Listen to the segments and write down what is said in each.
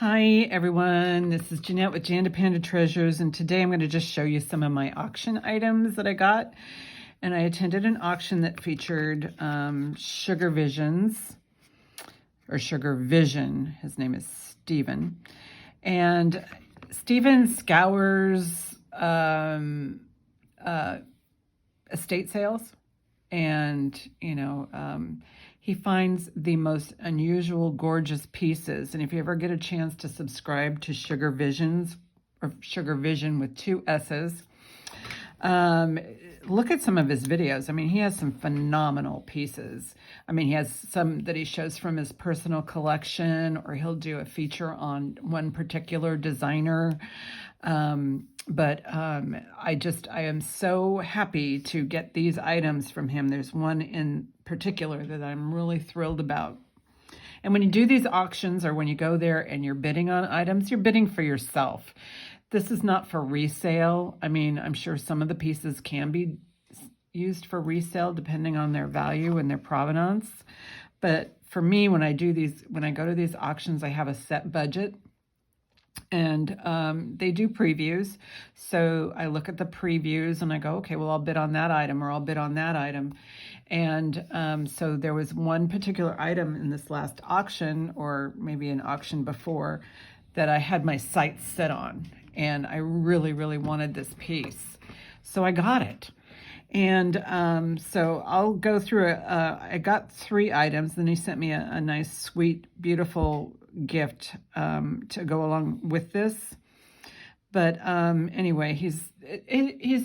Hi everyone, this is Jeanette with Janda Panda Treasures, and today I'm going to just show you some of my auction items that I got. And I attended an auction that featured Sugarvision. His name is Steven. And Steven scours estate sales, and he finds the most unusual, gorgeous pieces. And if you ever get a chance to subscribe to Sugarvision with 2 S's, look at some of his videos. I mean, he has some phenomenal pieces. I mean, he has some that he shows from his personal collection, or he'll do a feature on one particular designer. I am so happy to get these items from him. There's one in particular that I'm really thrilled about. And when you do these auctions, or when you go there and you're bidding on items, you're bidding for yourself. This is not for resale. I mean, I'm sure some of the pieces can be used for resale depending on their value and their provenance. But for me, when I go to these auctions, I have a set budget. And they do previews. So I look at the previews and I go, okay, well, I'll bid on that item, or I'll bid on that item. And so there was one particular item in this last auction, or maybe an auction before, that I had my sights set on. And I really, really wanted this piece. So I got it. And so I'll go through it. I got 3 items. Then he sent me a nice, sweet, beautiful gift to go along with this. But anyway, he's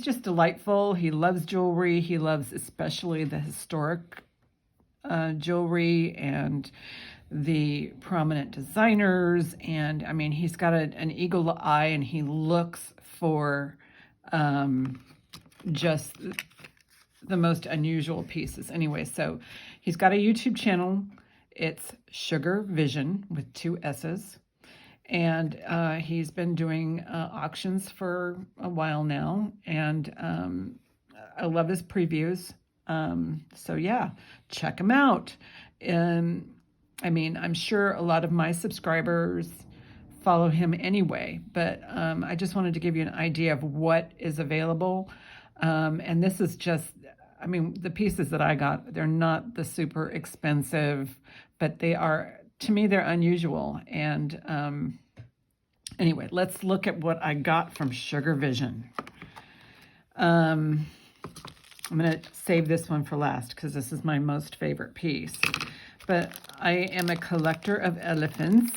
just delightful. He loves jewelry. He loves especially the historic jewelry and the prominent designers. And I mean, he's got an eagle eye, and he looks for just the most unusual pieces. Anyway, so he's got a YouTube channel. It's Sugarvision with 2 S's. And he's been doing auctions for a while now. And I love his previews. So yeah, check him out. I mean, I'm sure a lot of my subscribers follow him anyway, but I just wanted to give you an idea of what is available. And this is just, I mean, the pieces that I got, they're not the super expensive, but they are, to me, they're unusual. And anyway, let's look at what I got from Sugarvision. I'm going to save this one for last because this is my most favorite piece. But I am a collector of elephants,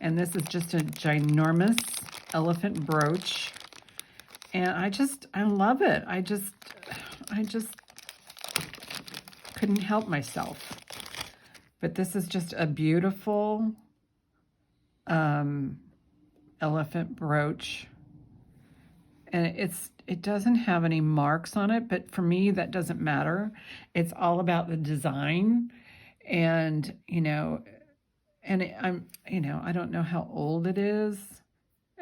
and this is just a ginormous elephant brooch. And I love it. I just couldn't help myself. But this is just a beautiful elephant brooch. And it doesn't have any marks on it, but for me, that doesn't matter. It's all about the design. And, I don't know how old it is.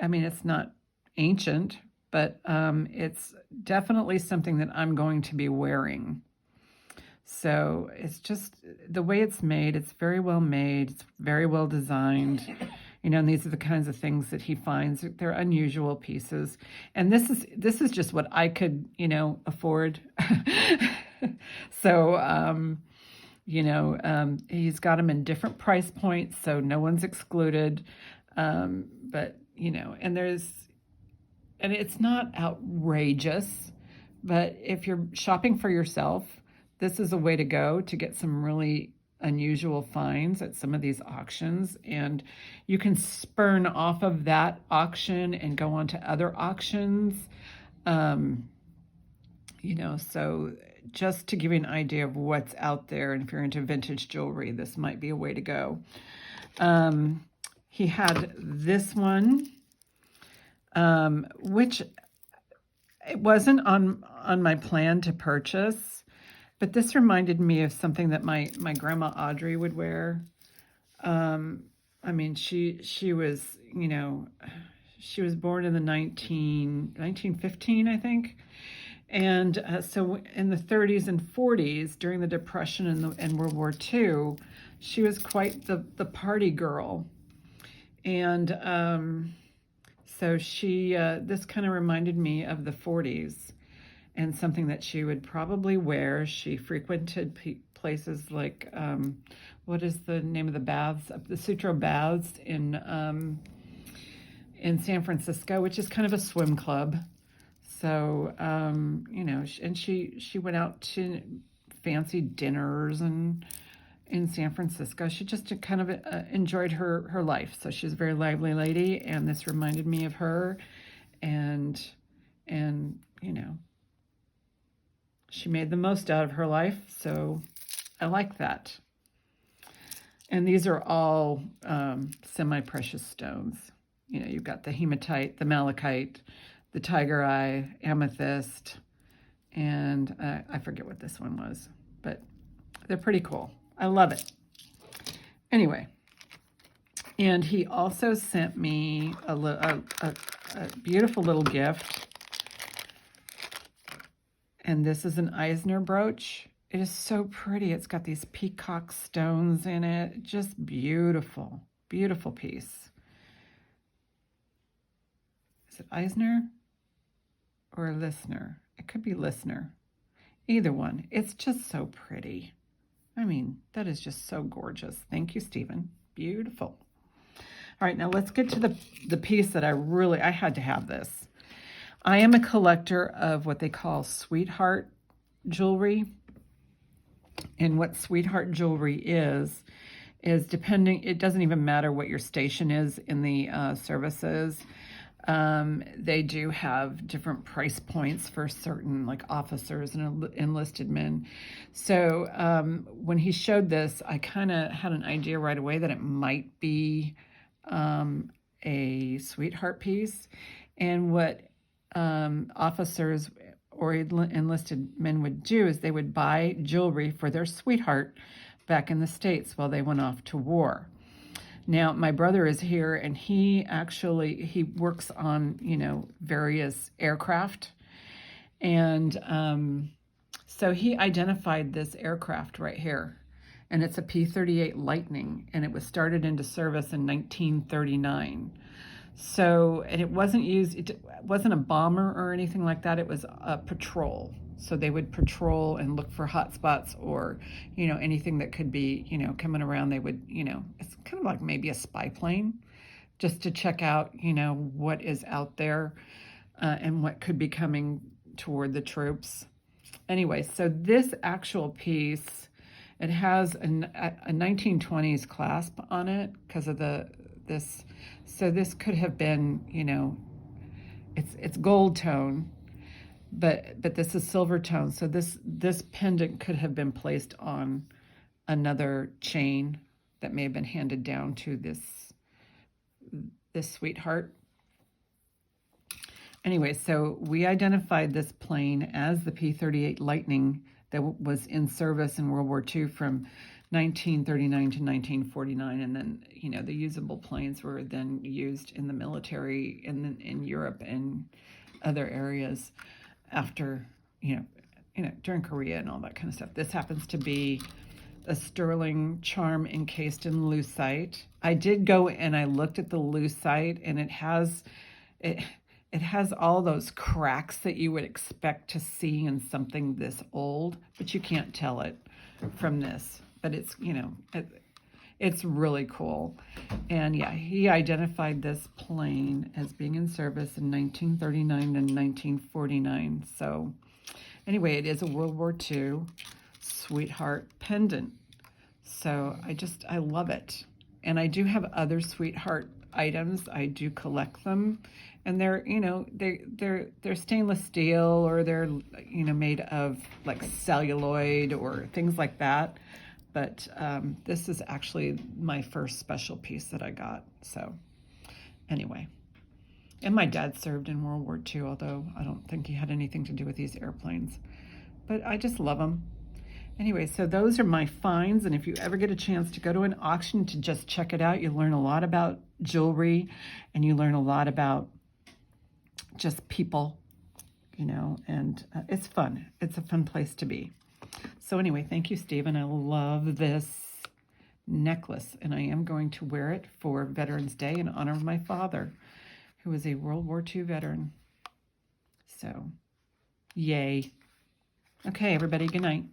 I mean, it's not ancient, but it's definitely something that I'm going to be wearing. So it's just the way it's made. It's very well made. It's very well designed. And these are the kinds of things that he finds. They're unusual pieces. And this is just what I could, afford. So, he's got them in different price points, so no one's excluded. But, and it's not outrageous, but if you're shopping for yourself, this is a way to go to get some really unusual finds at some of these auctions. And you can spurn off of that auction and go on to other auctions. So just to give you an idea of what's out there, and if you're into vintage jewelry, this might be a way to go. He had this one, which it wasn't on my plan to purchase, but this reminded me of something that my grandma Audrey would wear. I mean, she was, she was born in the 1915, I think. And so in the 30s and 40s, during the Depression and World War II, she was quite the party girl. And so this kind of reminded me of the 40s and something that she would probably wear. She frequented places like, what is the name of the baths? The Sutro Baths in San Francisco, which is kind of a swim club. So, you know, and she went out to fancy dinners and in San Francisco. She just kind of enjoyed her life. So she's a very lively lady, and this reminded me of her. And you know, she made the most out of her life, so I like that. And these are all semi-precious stones. You know, you've got the hematite, the malachite, the tiger eye, amethyst, and I forget what this one was, but they're pretty cool. I love it. Anyway, and he also sent me a beautiful little gift. And this is an Eisner brooch. It is so pretty. It's got these peacock stones in it. Just beautiful, beautiful piece. Is it Eisner or Listener? It could be Listener. Either one. It's just so pretty. I mean, that is just so gorgeous. Thank you, Stephen. Beautiful. All right, now let's get to the piece that I had to have this. I am a collector of what they call sweetheart jewelry. And what sweetheart jewelry is depending, it doesn't even matter what your station is in the services. They do have different price points for certain, like officers and enlisted men. So when he showed this, I kind of had an idea right away that it might be a sweetheart piece. And what officers or enlisted men would do is they would buy jewelry for their sweetheart back in the States while they went off to war. Now, my brother is here, and he works on, you know, various aircraft. And so he identified this aircraft right here. And it's a P-38 Lightning, and it was started into service in 1939. So, and it wasn't a bomber or anything like that. It was a patrol. So they would patrol and look for hot spots or, you know, anything that could be, you know, coming around. They would, you know, it's kind of like maybe a spy plane just to check out, you know, what is out there and what could be coming toward the troops. Anyway, so this actual piece, it has a 1920s clasp on it because of this. So this could have been, you know, it's gold tone, but this is silver tone. So this pendant could have been placed on another chain that may have been handed down to this sweetheart. Anyway, so we identified this plane as the P-38 Lightning that was in service in World War II from 1939 to 1949, and then, you know, the usable planes were then used in the military in Europe and other areas after, you know, during Korea and all that kind of stuff. This happens to be a sterling charm encased in lucite. I did go and I looked at the lucite, and it has all those cracks that you would expect to see in something this old, but you can't tell it from this. But it's, you know, it's really cool. And yeah, he identified this plane as being in service in 1939 and 1949. So anyway, it is a World War II sweetheart pendant. So I love it. And I do have other sweetheart items. I do collect them. And they're, you know, they're stainless steel, or they're, you know, made of like celluloid or things like that. But this is actually my first special piece that I got. So anyway, and my dad served in World War II, although I don't think he had anything to do with these airplanes. But I just love them. Anyway, so those are my finds. And if you ever get a chance to go to an auction to just check it out, you learn a lot about jewelry, and you learn a lot about just people, you know, and it's fun. It's a fun place to be. So anyway, thank you, Stephen. I love this necklace, and I am going to wear it for Veterans Day in honor of my father, who was a World War II veteran. So, yay. Okay, everybody, good night.